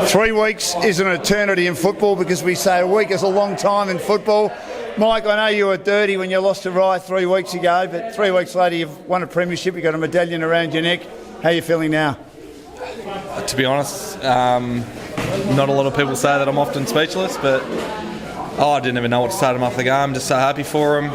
3 weeks is an eternity in football because we say a week is a long time in football. Mike, I know you were dirty when you lost to Rye 3 weeks ago, but 3 weeks later you've won a premiership, you've got a medallion around your neck. How are you feeling now? To be honest, not a lot of people say that I'm often speechless, but I didn't even know what to say to them after the game. I'm just so happy for them.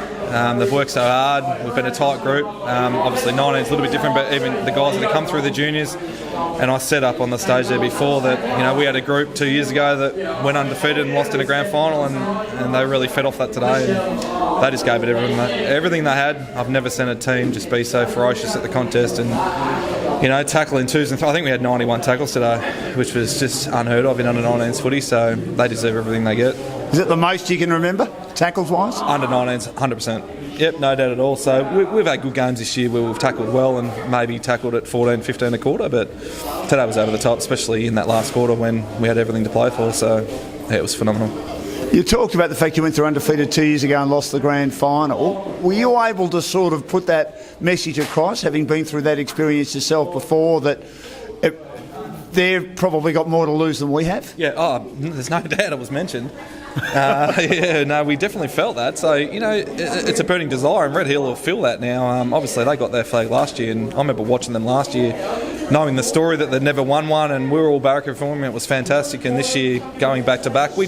They've worked so hard. We've been a tight group. Obviously 19 is a little bit different, but even the guys that have come through the juniors, and I said up on the stage there before that we had a group 2 years ago that went undefeated and lost in a grand final, and they really fed off that today. And they just gave it everything they had. I've never seen a team just be so ferocious at the contest and tackling twos and I think we had 91 tackles today, which was just unheard of in under 19s footy. So they deserve everything they get. Is it the most you can remember, tackles-wise? Under 19s, 100%. Yep, no doubt at all. So we've had good games this year where we've tackled well and maybe tackled at 14, 15 a quarter, but today was over the top, especially in that last quarter when we had everything to play for. So yeah, it was phenomenal. You talked about the fact you went through undefeated 2 years ago and lost the grand final. Were you able to sort of put that message across, having been through that experience yourself before, that they've probably got more to lose than we have? Yeah, there's no doubt it was mentioned. We definitely felt that. So, it's a burning desire, and Red Hill will feel that now. Obviously, they got their flag last year, and I remember watching them last year, knowing the story that they'd never won one, and we were all barracking for them. It was fantastic. And this year, going back to back, we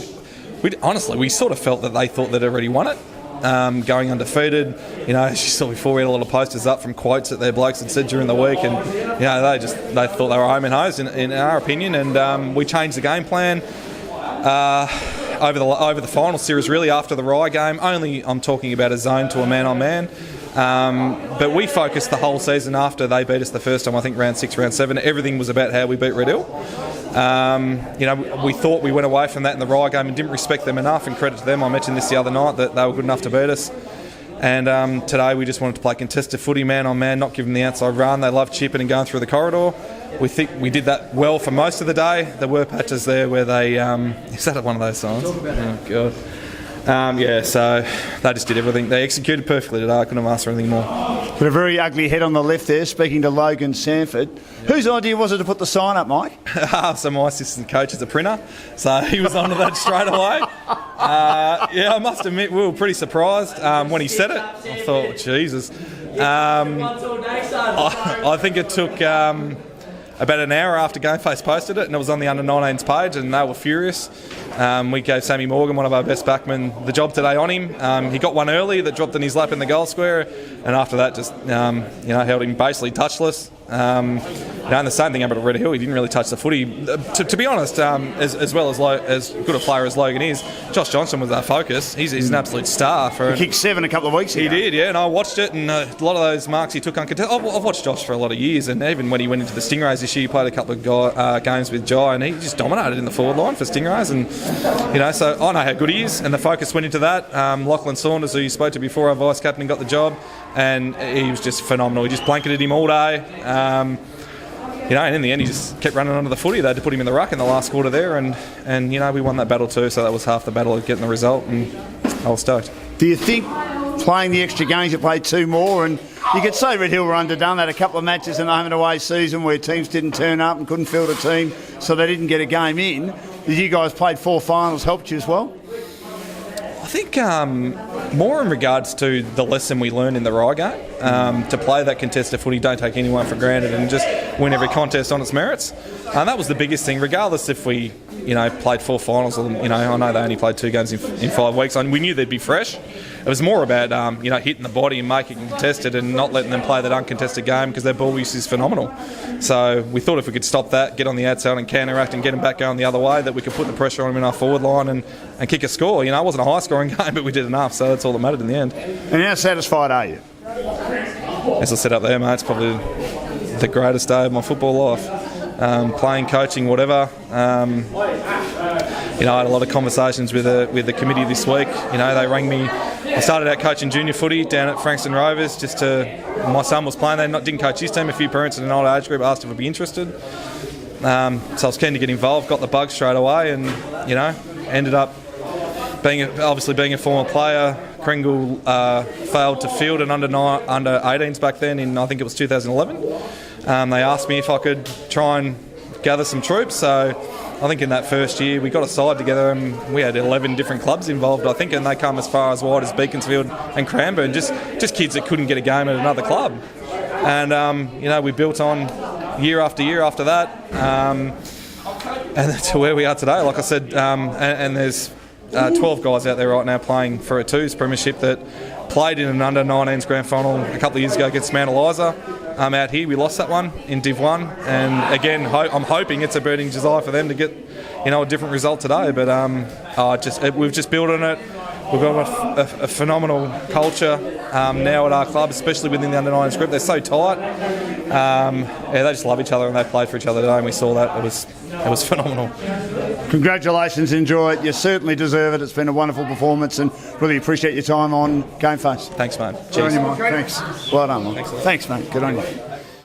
honestly, we sort of felt that they thought they'd already won it. Going undefeated, as you saw before, we had a lot of posters up from quotes that their blokes had said during the week, and they thought they were home and hosed in our opinion, and we changed the game plan over the final series, really after the Rye game. Only I'm talking about a zone to a man-on-man. But we focused the whole season after they beat us the first time, I think round 6, round 7. Everything was about how we beat Red Hill. We thought we went away from that in the Rye game and didn't respect them enough, and credit to them. I mentioned this the other night, that they were good enough to beat us. And today we just wanted to play contested footy, man on man, not give them the outside run. They love chipping and going through the corridor. We think we did that well for most of the day. There were patches there where they... is that one of those signs? Oh, God. So they just did everything. They executed perfectly today. I couldn't have asked for anything more. Got a very ugly head on the left there, speaking to Logan Sanford. Yep. Whose idea was it to put the sign up, Mike? So my assistant coach is a printer, so he was onto that straight away. I must admit, we were pretty surprised when he said it. I thought, Jesus. I think it took... about an hour after Gameface posted it, and it was on the under-19s page, and they were furious. We gave Sammy Morgan, one of our best backmen, the job today on him. He got one early that dropped in his lap in the goal square, and after that just held him basically touchless. And the same thing happened at Red Hill. He didn't really touch the footy. To be honest, as good a player as Logan is, Josh Johnson was our focus. He's an absolute star. He kicked 7 a couple of weeks ago. He did, yeah, and I watched it, and a lot of those marks he took uncontested. I've watched Josh for a lot of years, and even when he went into the Stingrays this year, he played a couple of games with Jai, and he just dominated in the forward line for Stingrays. And so I know how good he is, and the focus went into that. Lachlan Saunders, who you spoke to before, our vice captain, got the job, and he was just phenomenal. He just blanketed him all day. And in the end, he just kept running onto the footy. They had to put him in the ruck in the last quarter there, and we won that battle too. So that was half the battle of getting the result, and I was stoked. Do you think playing the extra games, you played 2 more, and you could say Red Hill were underdone? They had a couple of matches in the home and away season where teams didn't turn up and couldn't field a team, so they didn't get a game in. Did you guys played 4 finals helped you as well? I think more in regards to the lesson we learned in the Rye game, to play that contested footy, don't take anyone for granted, and just win every contest on its merits. And that was the biggest thing, regardless if we, played 4 finals, or, I know they only played 2 games in 5 weeks, and we knew they'd be fresh. It was more about, hitting the body and making it contested and not letting them play that uncontested game, because their ball use is phenomenal. So we thought if we could stop that, get on the outside and counteract and get them back going the other way, that we could put the pressure on them in our forward line and kick a score. It wasn't a high-scoring game, but we did enough, so that's all that mattered in the end. And how satisfied are you? As I said up there, mate, it's probably the greatest day of my football life. Playing, coaching, whatever. I had a lot of conversations with the committee this week. They rang me. I started out coaching junior footy down at Frankston Rovers. My son was playing. They didn't coach his team. A few parents in an older age group asked if I'd be interested. So I was keen to get involved. Got the bug straight away, and ended up being a former player. Kringle failed to field an under 18s back then in, I think it was 2011. They asked me if I could try and gather some troops. So I think in that first year we got a side together and we had 11 different clubs involved, I think, and they come as far as wide as Beaconsfield and Cranbourne, just kids that couldn't get a game at another club. And we built on year after that, and to where we are today. Like I said, and there's 12 guys out there right now playing for a twos premiership that played in an under-19s grand final a couple of years ago against Mount Eliza. Out here, we lost that one in Div 1, and again, I'm hoping it's a burning desire for them to get, a different result today. But we've just built on it. We've got a phenomenal culture now at our club, especially within the under-19s group. They're so tight. They just love each other, and they played for each other today, and we saw that. It was phenomenal. Congratulations, enjoy it. You certainly deserve it. It's been a wonderful performance, and really appreciate your time on Game Face. Thanks, mate. Cheers. Good on you, Mike. Thanks. Well done, Mike. Thanks, mate. Good on you.